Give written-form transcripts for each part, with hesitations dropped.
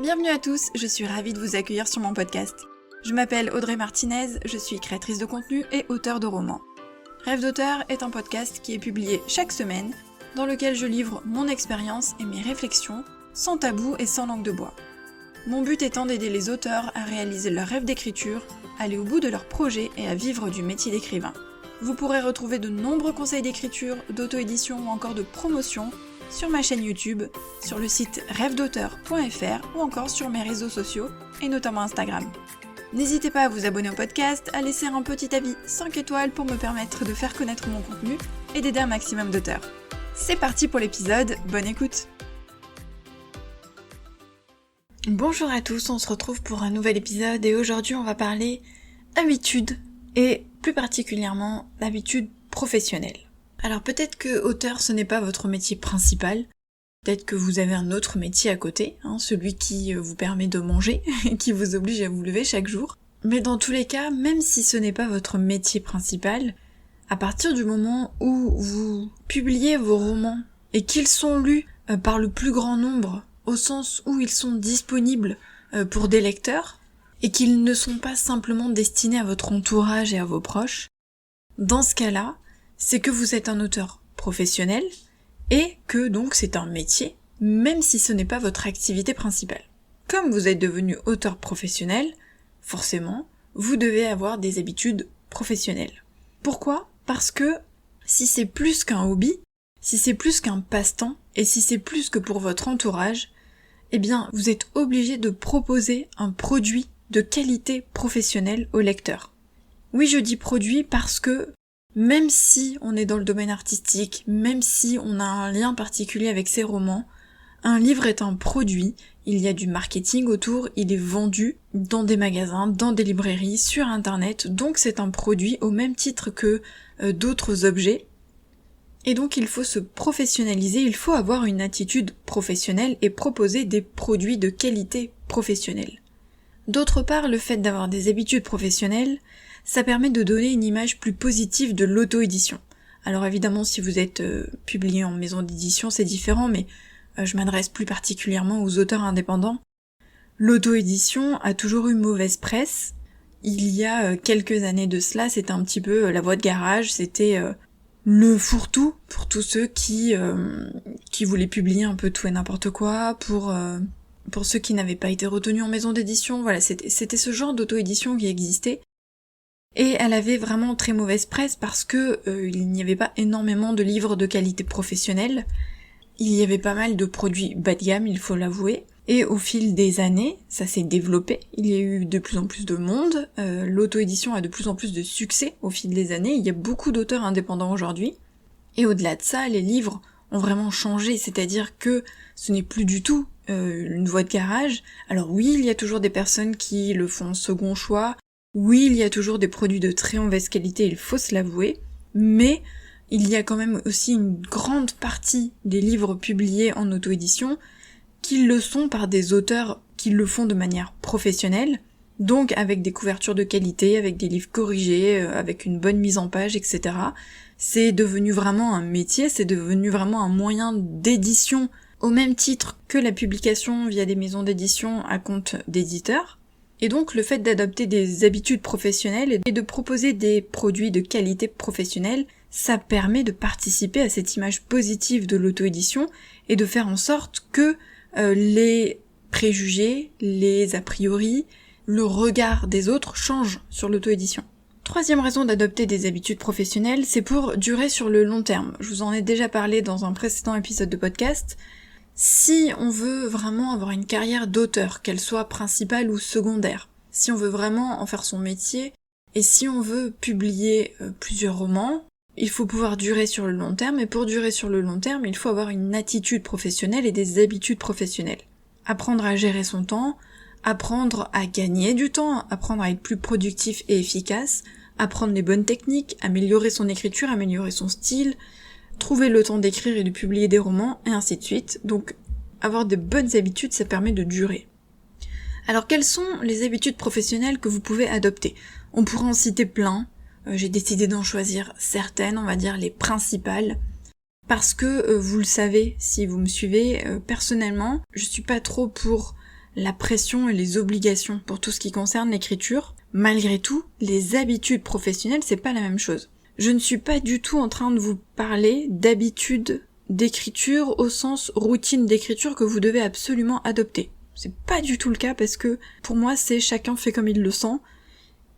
Bienvenue à tous, je suis ravie de vous accueillir sur mon podcast. Je m'appelle Audrey Martinez, je suis créatrice de contenu et auteure de romans. Rêve d'auteur est un podcast qui est publié chaque semaine, dans lequel je livre mon expérience et mes réflexions, sans tabou et sans langue de bois. Mon but étant d'aider les auteurs à réaliser leur rêve d'écriture, aller au bout de leur projet et à vivre du métier d'écrivain. Vous pourrez retrouver de nombreux conseils d'écriture, d'auto-édition ou encore de promotion sur ma chaîne YouTube, sur le site rêvedauteur.fr ou encore sur mes réseaux sociaux et notamment Instagram. N'hésitez pas à vous abonner au podcast, à laisser un petit avis 5 étoiles pour me permettre de faire connaître mon contenu et d'aider un maximum d'auteurs. C'est parti pour l'épisode, bonne écoute! Bonjour à tous, on se retrouve pour un nouvel épisode et aujourd'hui on va parler habitudes et plus particulièrement d'habitudes professionnelles. Alors peut-être que auteur ce n'est pas votre métier principal, peut-être que vous avez un autre métier à côté, celui qui vous permet de manger, qui vous oblige à vous lever chaque jour. Mais dans tous les cas, même si ce n'est pas votre métier principal, à partir du moment où vous publiez vos romans et qu'ils sont lus par le plus grand nombre, au sens où ils sont disponibles pour des lecteurs, et qu'ils ne sont pas simplement destinés à votre entourage et à vos proches, dans ce cas-là, c'est que vous êtes un auteur professionnel et que donc c'est un métier, même si ce n'est pas votre activité principale. Comme vous êtes devenu auteur professionnel, forcément, vous devez avoir des habitudes professionnelles. Pourquoi ? Parce que si c'est plus qu'un hobby, si c'est plus qu'un passe-temps, et si c'est plus que pour votre entourage, eh bien, vous êtes obligé de proposer un produit de qualité professionnelle au lecteur. Oui, je dis produit parce que même si on est dans le domaine artistique, même si on a un lien particulier avec ses romans, un livre est un produit, il y a du marketing autour, il est vendu dans des magasins, dans des librairies, sur internet, donc c'est un produit au même titre que d'autres objets. Et donc il faut se professionnaliser, il faut avoir une attitude professionnelle et proposer des produits de qualité professionnelle. D'autre part, le fait d'avoir des habitudes professionnelles, ça permet de donner une image plus positive de l'auto-édition. Alors évidemment, si vous êtes publié en maison d'édition, c'est différent, mais je m'adresse plus particulièrement aux auteurs indépendants. L'auto-édition a toujours eu mauvaise presse. Il y a quelques années de cela, c'était un petit peu la voie de garage, c'était le fourre-tout pour tous ceux qui voulaient publier un peu tout et n'importe quoi, pour ceux qui n'avaient pas été retenus en maison d'édition. Voilà, c'était ce genre d'auto-édition qui existait. Et elle avait vraiment très mauvaise presse parce que il n'y avait pas énormément de livres de qualité professionnelle. Il y avait pas mal de produits bas de gamme, il faut l'avouer. Et au fil des années, ça s'est développé. Il y a eu de plus en plus de monde. L'auto-édition a de plus en plus de succès au fil des années. Il y a beaucoup d'auteurs indépendants aujourd'hui. Et au-delà de ça, les livres ont vraiment changé. C'est-à-dire que ce n'est plus du tout une voie de garage. Alors oui, il y a toujours des personnes qui le font second choix. Oui, il y a toujours des produits de très mauvaise qualité, il faut se l'avouer, mais il y a quand même aussi une grande partie des livres publiés en auto-édition qui le sont par des auteurs qui le font de manière professionnelle, donc avec des couvertures de qualité, avec des livres corrigés, avec une bonne mise en page, etc. C'est devenu vraiment un métier, c'est devenu vraiment un moyen d'édition au même titre que la publication via des maisons d'édition à compte d'éditeurs. Et donc le fait d'adopter des habitudes professionnelles et de proposer des produits de qualité professionnelle, ça permet de participer à cette image positive de l'auto-édition et de faire en sorte que les préjugés, les a priori, le regard des autres changent sur l'auto-édition. Troisième raison d'adopter des habitudes professionnelles, c'est pour durer sur le long terme. Je vous en ai déjà parlé dans un précédent épisode de podcast. Si on veut vraiment avoir une carrière d'auteur, qu'elle soit principale ou secondaire, si on veut vraiment en faire son métier, et si on veut publier plusieurs romans, il faut pouvoir durer sur le long terme, et pour durer sur le long terme, il faut avoir une attitude professionnelle et des habitudes professionnelles. Apprendre à gérer son temps, apprendre à gagner du temps, apprendre à être plus productif et efficace, apprendre les bonnes techniques, améliorer son écriture, améliorer son style, trouver le temps d'écrire et de publier des romans, et ainsi de suite. Donc, avoir de bonnes habitudes, ça permet de durer. Alors, quelles sont les habitudes professionnelles que vous pouvez adopter ? On pourrait en citer plein. J'ai décidé d'en choisir certaines, on va dire les principales. Parce que, vous le savez, si vous me suivez, personnellement, je suis pas trop pour la pression et les obligations pour tout ce qui concerne l'écriture. Malgré tout, les habitudes professionnelles, c'est pas la même chose. Je ne suis pas du tout en train de vous parler d'habitudes d'écriture au sens routine d'écriture que vous devez absolument adopter. C'est pas du tout le cas parce que pour moi c'est chacun fait comme il le sent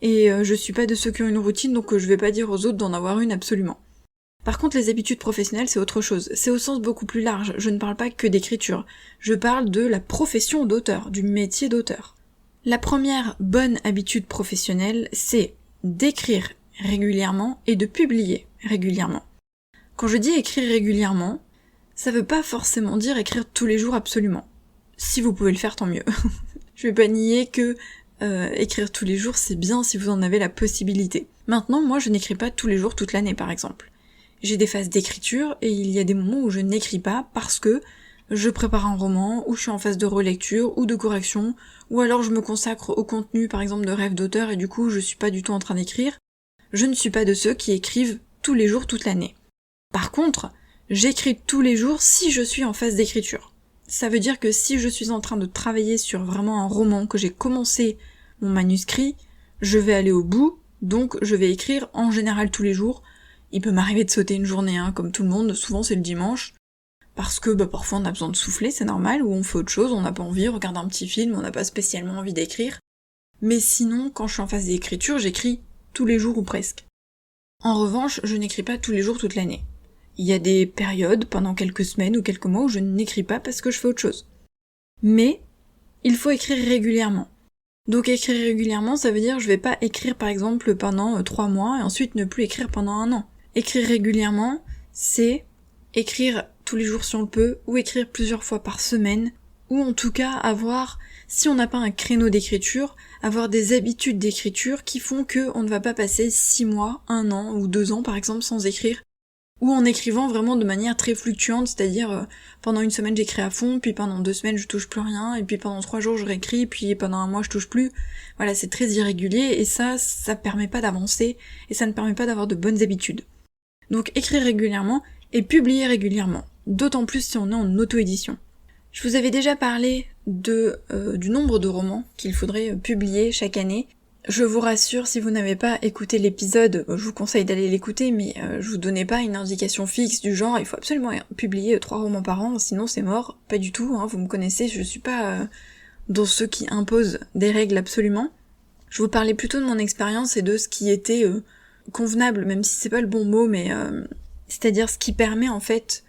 et je suis pas de ceux qui ont une routine donc je vais pas dire aux autres d'en avoir une absolument. Par contre les habitudes professionnelles c'est autre chose, c'est au sens beaucoup plus large, je ne parle pas que d'écriture, je parle de la profession d'auteur, du métier d'auteur. La première bonne habitude professionnelle c'est d'écrire régulièrement et de publier régulièrement. Quand je dis écrire régulièrement, ça veut pas forcément dire écrire tous les jours absolument. Si vous pouvez le faire, tant mieux. Je vais pas nier que écrire tous les jours c'est bien si vous en avez la possibilité. Maintenant, moi je n'écris pas tous les jours toute l'année par exemple. J'ai des phases d'écriture et il y a des moments où je n'écris pas parce que je prépare un roman, ou je suis en phase de relecture, ou de correction, ou alors je me consacre au contenu par exemple de rêve d'auteur et du coup je suis pas du tout en train d'écrire. Je ne suis pas de ceux qui écrivent tous les jours toute l'année. Par contre, j'écris tous les jours si je suis en phase d'écriture. Ça veut dire que si je suis en train de travailler sur vraiment un roman, que j'ai commencé mon manuscrit, je vais aller au bout, donc je vais écrire en général tous les jours. Il peut m'arriver de sauter une journée, comme tout le monde, souvent c'est le dimanche, parce que parfois on a besoin de souffler, c'est normal, ou on fait autre chose, on n'a pas envie, on regarde un petit film, on n'a pas spécialement envie d'écrire. Mais sinon, quand je suis en phase d'écriture, j'écris tous les jours ou presque. En revanche, je n'écris pas tous les jours toute l'année. Il y a des périodes, pendant quelques semaines ou quelques mois, où je n'écris pas parce que je fais autre chose. Mais, il faut écrire régulièrement. Donc écrire régulièrement, ça veut dire je vais pas écrire par exemple pendant 3 mois et ensuite ne plus écrire pendant 1 an. Écrire régulièrement, c'est écrire tous les jours si on le peut, ou écrire plusieurs fois par semaine, ou en tout cas avoir, si on n'a pas un créneau d'écriture, avoir des habitudes d'écriture qui font que on ne va pas passer 6 mois, 1 an ou 2 ans par exemple sans écrire, ou en écrivant vraiment de manière très fluctuante, c'est-à-dire pendant une semaine j'écris à fond, puis pendant 2 semaines je touche plus rien, et puis pendant 3 jours je réécris, puis pendant 1 mois je touche plus. Voilà, c'est très irrégulier, et ça permet pas d'avancer, et ça ne permet pas d'avoir de bonnes habitudes. Donc écrire régulièrement, et publier régulièrement, d'autant plus si on est en auto-édition. Je vous avais déjà parlé du nombre de romans qu'il faudrait publier chaque année. Je vous rassure, si vous n'avez pas écouté l'épisode, je vous conseille d'aller l'écouter, mais je vous donnais pas une indication fixe du genre, il faut absolument publier 3 romans par an, sinon c'est mort, pas du tout, vous me connaissez, je suis pas dans ceux qui imposent des règles absolument. Je vous parlais plutôt de mon expérience et de ce qui était convenable, même si c'est pas le bon mot, mais c'est-à-dire ce qui permet en fait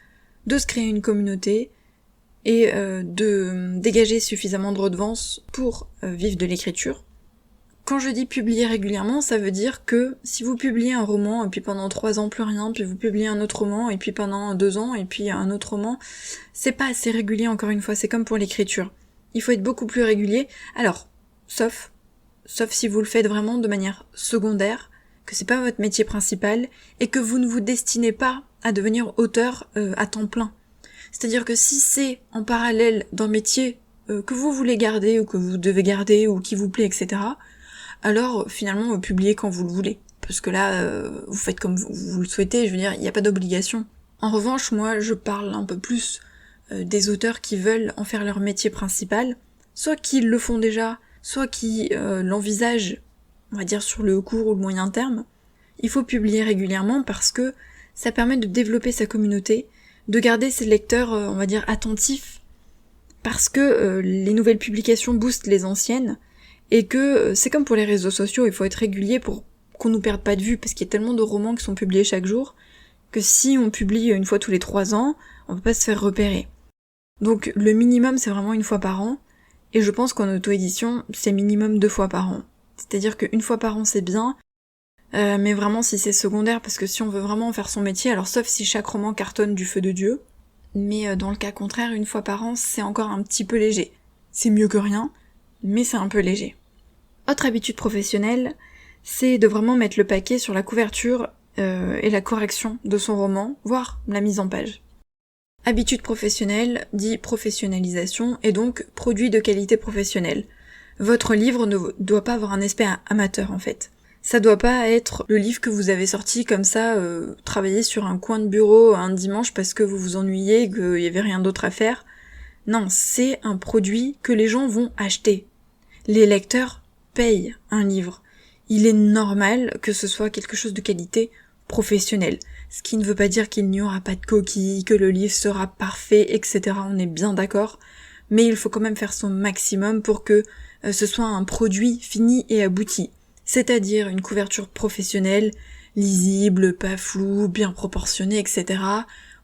de se créer une communauté et de dégager suffisamment de redevances pour vivre de l'écriture. Quand je dis publier régulièrement, ça veut dire que si vous publiez un roman, et puis pendant 3 ans plus rien, puis vous publiez un autre roman, et puis pendant 2 ans, et puis un autre roman, c'est pas assez régulier encore une fois, c'est comme pour l'écriture. Il faut être beaucoup plus régulier, alors, sauf si vous le faites vraiment de manière secondaire, que c'est pas votre métier principal, et que vous ne vous destinez pas à devenir auteur à temps plein. C'est-à-dire que si c'est en parallèle d'un métier que vous voulez garder, ou que vous devez garder, ou qui vous plaît, etc., alors finalement publiez quand vous le voulez. Parce que là, vous faites comme vous le souhaitez, je veux dire, il n'y a pas d'obligation. En revanche, moi, je parle un peu plus des auteurs qui veulent en faire leur métier principal, soit qui le font déjà, soit qui l'envisagent, on va dire sur le court ou le moyen terme. Il faut publier régulièrement parce que ça permet de développer sa communauté, de garder ses lecteurs, on va dire, attentifs, parce que les nouvelles publications boostent les anciennes, et que c'est comme pour les réseaux sociaux, il faut être régulier pour qu'on nous perde pas de vue, parce qu'il y a tellement de romans qui sont publiés chaque jour, que si on publie une fois tous les 3 ans, on peut pas se faire repérer. Donc le minimum c'est vraiment 1 fois par an, et je pense qu'en auto-édition, c'est minimum 2 fois par an. C'est-à-dire qu'1 fois par an c'est bien, mais vraiment si c'est secondaire, parce que si on veut vraiment faire son métier, alors sauf si chaque roman cartonne du feu de Dieu, mais dans le cas contraire, 1 fois par an c'est encore un petit peu léger. C'est mieux que rien, mais c'est un peu léger. Autre habitude professionnelle, c'est de vraiment mettre le paquet sur la couverture et la correction de son roman, voire la mise en page. Habitude professionnelle dit professionnalisation et donc produit de qualité professionnelle. Votre livre ne doit pas avoir un aspect amateur en fait. Ça doit pas être le livre que vous avez sorti comme ça, travailler sur un coin de bureau un dimanche parce que vous vous ennuyez et qu'il y avait rien d'autre à faire. Non, c'est un produit que les gens vont acheter. Les lecteurs payent un livre. Il est normal que ce soit quelque chose de qualité professionnelle. Ce qui ne veut pas dire qu'il n'y aura pas de coquilles, que le livre sera parfait, etc. On est bien d'accord. Mais il faut quand même faire son maximum pour que ce soit un produit fini et abouti. C'est-à-dire une couverture professionnelle, lisible, pas floue, bien proportionnée, etc.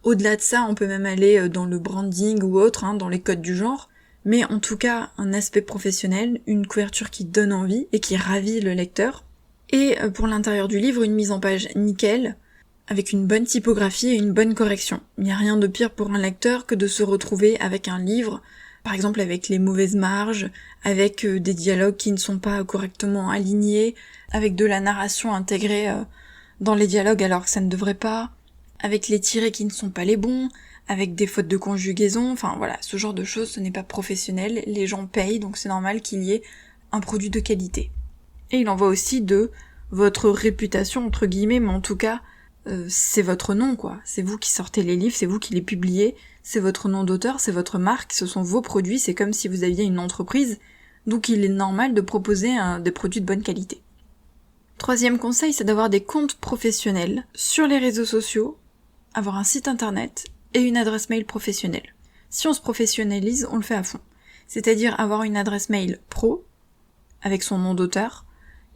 Au-delà de ça, on peut même aller dans le branding ou autre, dans les codes du genre. Mais en tout cas, un aspect professionnel, une couverture qui donne envie et qui ravit le lecteur. Et pour l'intérieur du livre, une mise en page nickel, avec une bonne typographie et une bonne correction. Il n'y a rien de pire pour un lecteur que de se retrouver avec un livre, par exemple avec les mauvaises marges, avec des dialogues qui ne sont pas correctement alignés, avec de la narration intégrée dans les dialogues alors que ça ne devrait pas, avec les tirets qui ne sont pas les bons, avec des fautes de conjugaison, enfin voilà, ce genre de choses, ce n'est pas professionnel, les gens payent, donc c'est normal qu'il y ait un produit de qualité. Et il en va aussi de votre réputation, entre guillemets, mais en tout cas, c'est votre nom, quoi. C'est vous qui sortez les livres, c'est vous qui les publiez, c'est votre nom d'auteur, c'est votre marque, ce sont vos produits, c'est comme si vous aviez une entreprise, donc il est normal de proposer des produits de bonne qualité. Troisième conseil, c'est d'avoir des comptes professionnels sur les réseaux sociaux, avoir un site internet et une adresse mail professionnelle. Si on se professionnalise, on le fait à fond. C'est-à-dire avoir une adresse mail pro, avec son nom d'auteur,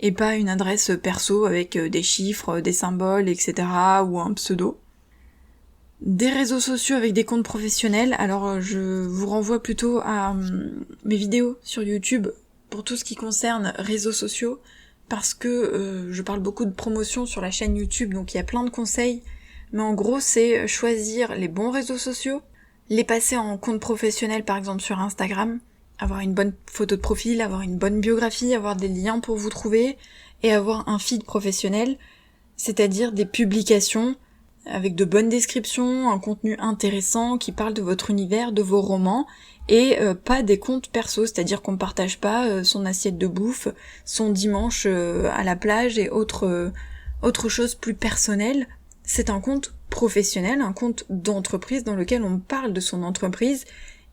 et pas une adresse perso avec des chiffres, des symboles, etc. ou un pseudo. Des réseaux sociaux avec des comptes professionnels, alors je vous renvoie plutôt à mes vidéos sur YouTube pour tout ce qui concerne réseaux sociaux, parce que je parle beaucoup de promotion sur la chaîne YouTube, donc il y a plein de conseils, mais en gros c'est choisir les bons réseaux sociaux, les passer en compte professionnel par exemple sur Instagram, avoir une bonne photo de profil, avoir une bonne biographie, avoir des liens pour vous trouver, et avoir un feed professionnel, c'est-à-dire des publications avec de bonnes descriptions, un contenu intéressant qui parle de votre univers, de vos romans, et pas des comptes perso, c'est-à-dire qu'on partage pas son assiette de bouffe, son dimanche à la plage et autre chose plus personnelle. C'est un compte professionnel, un compte d'entreprise dans lequel on parle de son entreprise.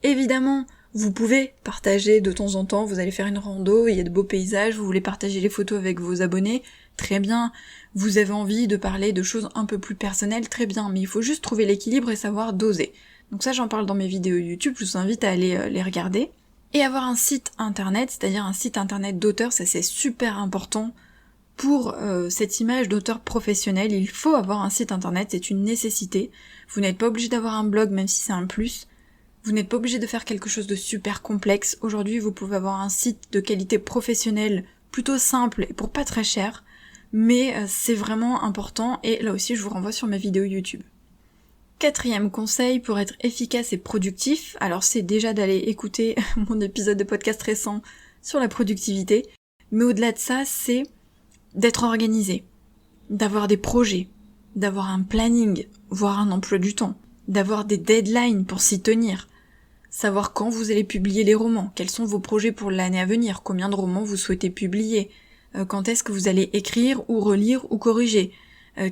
Évidemment, vous pouvez partager de temps en temps, vous allez faire une rando, il y a de beaux paysages, vous voulez partager les photos avec vos abonnés, très bien. Vous avez envie de parler de choses un peu plus personnelles, très bien, mais il faut juste trouver l'équilibre et savoir doser. Donc ça, j'en parle dans mes vidéos YouTube, je vous invite à aller les regarder. Et avoir un site internet, c'est-à-dire un site internet d'auteur, ça c'est super important pour cette image d'auteur professionnel. Il faut avoir un site internet, c'est une nécessité. Vous n'êtes pas obligé d'avoir un blog, même si c'est un plus. Vous n'êtes pas obligé de faire quelque chose de super complexe. Aujourd'hui, vous pouvez avoir un site de qualité professionnelle plutôt simple et pour pas très cher, mais c'est vraiment important et là aussi je vous renvoie sur mes vidéos YouTube. Quatrième conseil pour être efficace et productif, alors c'est déjà d'aller écouter mon épisode de podcast récent sur la productivité, mais au-delà de ça, c'est d'être organisé, d'avoir des projets, d'avoir un planning, voire un emploi du temps, d'avoir des deadlines pour s'y tenir, savoir quand vous allez publier les romans, quels sont vos projets pour l'année à venir, combien de romans vous souhaitez publier, quand est-ce que vous allez écrire ou relire ou corriger,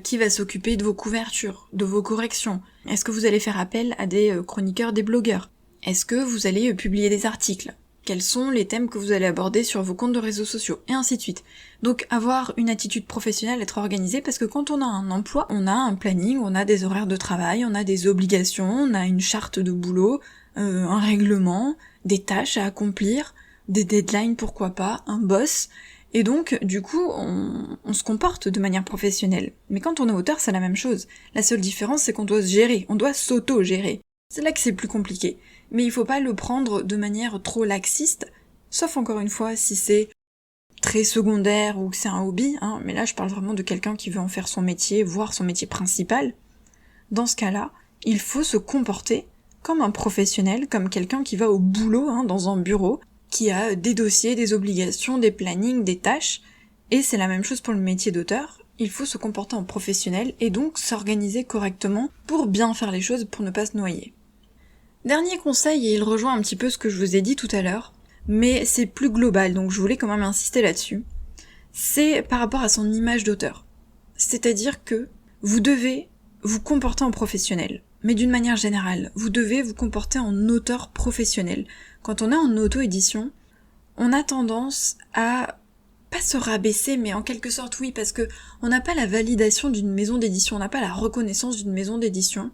qui va s'occuper de vos couvertures, de vos corrections, est-ce que vous allez faire appel à des chroniqueurs, des blogueurs, est-ce que vous allez publier des articles, quels sont les thèmes que vous allez aborder sur vos comptes de réseaux sociaux, et ainsi de suite. Donc avoir une attitude professionnelle, être organisé, parce que quand on a un emploi, on a un planning, on a des horaires de travail, on a des obligations, on a une charte de boulot, un règlement, des tâches à accomplir, des deadlines pourquoi pas, un boss, et donc du coup on se comporte de manière professionnelle. Mais quand on est auteur, c'est la même chose. La seule différence c'est qu'on doit se gérer, on doit s'auto-gérer. C'est là que c'est plus compliqué. Mais il faut pas le prendre de manière trop laxiste, sauf encore une fois si c'est très secondaire ou que c'est un hobby, mais là je parle vraiment de quelqu'un qui veut en faire son métier, voire son métier principal. Dans ce cas-là, il faut se comporter comme un professionnel, comme quelqu'un qui va au boulot dans un bureau, qui a des dossiers, des obligations, des plannings, des tâches, et c'est la même chose pour le métier d'auteur. Il faut se comporter en professionnel et donc s'organiser correctement pour bien faire les choses, pour ne pas se noyer. Dernier conseil, et il rejoint un petit peu ce que je vous ai dit tout à l'heure, mais c'est plus global, donc je voulais quand même insister là-dessus, c'est par rapport à son image d'auteur. C'est-à-dire que vous devez vous comporter en professionnel. Mais d'une manière générale, vous devez vous comporter en auteur professionnel. Quand on est en auto-édition, on a tendance à pas se rabaisser, mais en quelque sorte oui, parce que on n'a pas la validation d'une maison d'édition, on n'a pas la reconnaissance d'une maison d'édition.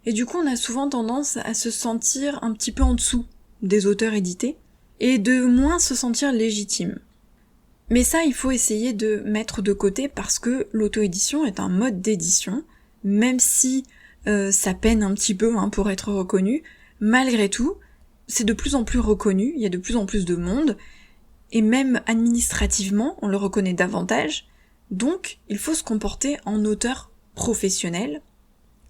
Et du coup, on a souvent tendance à se sentir un petit peu en dessous des auteurs édités, et de moins se sentir légitime. Mais ça, il faut essayer de mettre de côté parce que l'auto-édition est un mode d'édition, même si ça peine un petit peu pour être reconnu, malgré tout, c'est de plus en plus reconnu, il y a de plus en plus de monde, et même administrativement, on le reconnaît davantage, donc il faut se comporter en auteur professionnel,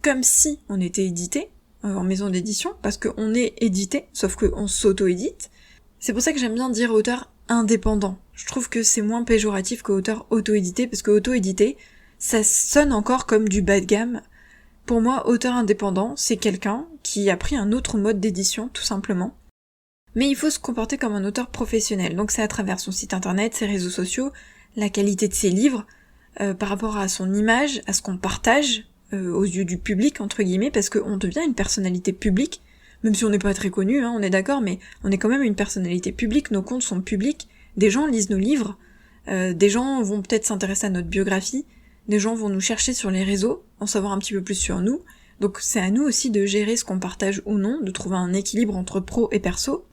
comme si on était édité en maison d'édition, parce qu'on est édité, sauf qu'on s'auto-édite. C'est pour ça que j'aime bien dire auteur indépendant. Je trouve que c'est moins péjoratif que auteur auto-édité, parce que auto-édité, ça sonne encore comme du bas de gamme. Pour moi, auteur indépendant, c'est quelqu'un qui a pris un autre mode d'édition, tout simplement. Mais il faut se comporter comme un auteur professionnel, donc c'est à travers son site internet, ses réseaux sociaux, la qualité de ses livres, par rapport à son image, à ce qu'on partage aux yeux du public, entre guillemets, parce qu'on devient une personnalité publique, même si on n'est pas très connu, on est d'accord, mais on est quand même une personnalité publique, nos comptes sont publics, des gens lisent nos livres, des gens vont peut-être s'intéresser à notre biographie, des gens vont nous chercher sur les réseaux, en savoir un petit peu plus sur nous, donc c'est à nous aussi de gérer ce qu'on partage ou non, de trouver un équilibre entre pro et perso,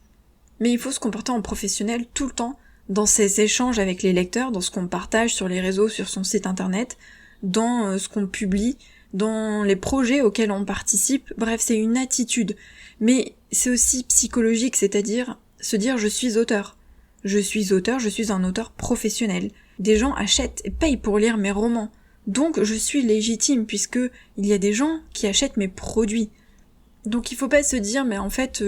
mais il faut se comporter en professionnel tout le temps, dans ses échanges avec les lecteurs, dans ce qu'on partage sur les réseaux, sur son site internet, dans ce qu'on publie, dans les projets auxquels on participe, bref, c'est une attitude. Mais c'est aussi psychologique, c'est-à-dire se dire je suis auteur. Je suis auteur, je suis un auteur professionnel. Des gens achètent et payent pour lire mes romans. Donc je suis légitime puisque il y a des gens qui achètent mes produits. Donc il faut pas se dire mais en fait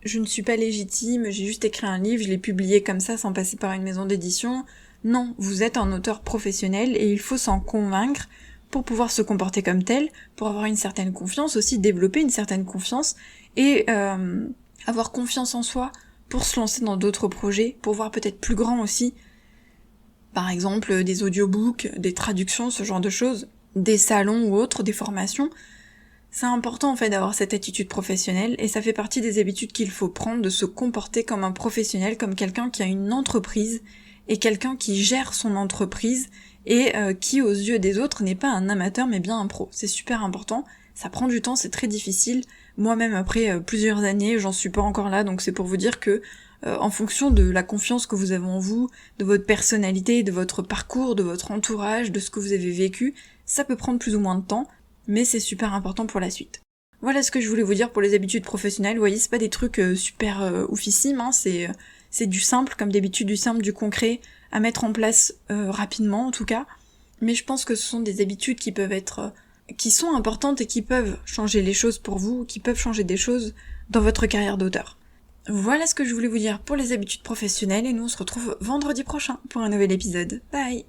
je ne suis pas légitime, j'ai juste écrit un livre, je l'ai publié comme ça sans passer par une maison d'édition. Non, vous êtes un auteur professionnel et il faut s'en convaincre pour pouvoir se comporter comme tel, pour avoir une certaine confiance, aussi développer une certaine confiance et avoir confiance en soi pour se lancer dans d'autres projets, pour voir peut-être plus grand aussi, par exemple des audiobooks, des traductions, ce genre de choses, des salons ou autres, des formations. C'est important en fait d'avoir cette attitude professionnelle et ça fait partie des habitudes qu'il faut prendre, de se comporter comme un professionnel, comme quelqu'un qui a une entreprise et quelqu'un qui gère son entreprise et qui aux yeux des autres n'est pas un amateur mais bien un pro. C'est super important, ça prend du temps, c'est très difficile. Moi-même après plusieurs années, j'en suis pas encore là, donc c'est pour vous dire que en fonction de la confiance que vous avez en vous, de votre personnalité, de votre parcours, de votre entourage, de ce que vous avez vécu, ça peut prendre plus ou moins de temps, mais c'est super important pour la suite. Voilà ce que je voulais vous dire pour les habitudes professionnelles. Vous voyez, c'est pas des trucs super oufissimes, c'est du simple, comme d'habitude, du simple, du concret, à mettre en place rapidement en tout cas. Mais je pense que ce sont des habitudes qui peuvent être, qui sont importantes et qui peuvent changer les choses pour vous, qui peuvent changer des choses dans votre carrière d'auteur. Voilà ce que je voulais vous dire pour les habitudes professionnelles et nous on se retrouve vendredi prochain pour un nouvel épisode. Bye!